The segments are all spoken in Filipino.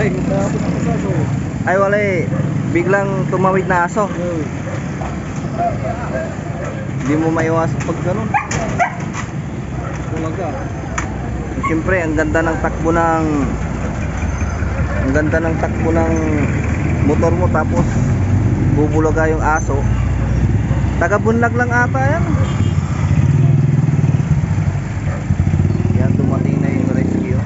Ay, tapos ako sa aso. Ay wala eh. Biglang tumawid na aso. Hindi mo maiwasan pag ganun. Talaga. Siyempre, ang ganda ng takbo ng motor mo tapos bubulaga yung aso. Taga-Bunlag lang ata yan. Yan, dumating na yung rescue.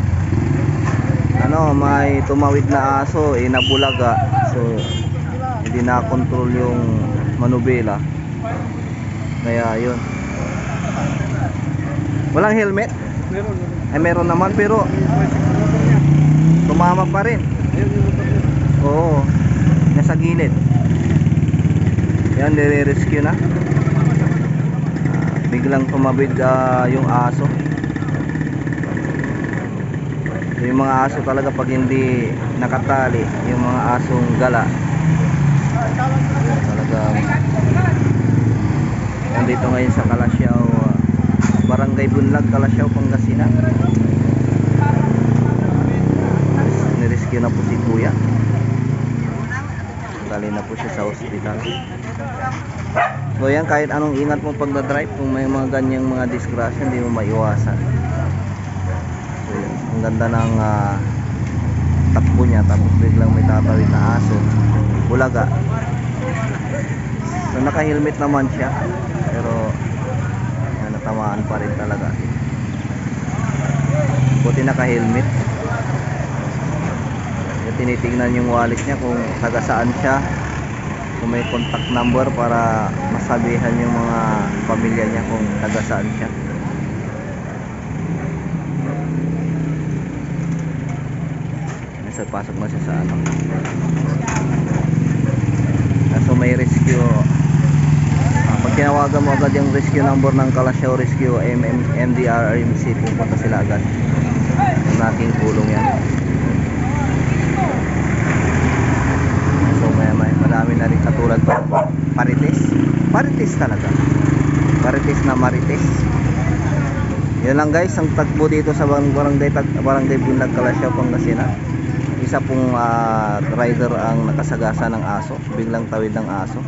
May tumawid na aso, nabulaga. So, hindi na-control yung manubela. Kaya yun. Walang helmet? Meron. Ay meron naman pero tumama pa rin. Oo, nasa gilid. Yan, nire-rescue na. Biglang tumawid yung aso. Yung mga aso talaga pag hindi nakatali, yung mga asong gala, talagang nandito ngayon sa Kalasyaw, Barangay Bunlag, Kalasyaw, Pangasinan. Nirescue na po si Kuya. Dali na po siya sa ospital. So yan, kahit anong ingat mo pag na-drive, kung may mga ganyang mga disgrasya, hindi mo maiwasan. So yan, ang ganda ng takbo niya, tapos biglang may tatawid na aso, bulaga. So naka-helmet naman siya, pero yan, natamaan pa rin talaga. Buti naka-helmet. Tinitingnan yung wallet niya kung taga saan siya, kung may contact number para masabihan yung mga pamilya niya kung taga saan siya. Nasa pasok na siya sa ano. So may rescue. Pag tinawagan mo agad yung rescue number ng Kalasyaw Rescue MDRRMC, pupunta sila agad. Yung ating tulong yan. Marami na rin katulad pa Marites talaga, Marites na Marites. Yan lang guys, ang tagbo dito sa Barangay Bunlag, Kalasyaw, Pangasinan. Isa pong rider ang nakasagasa ng aso, biglang tawid ng aso.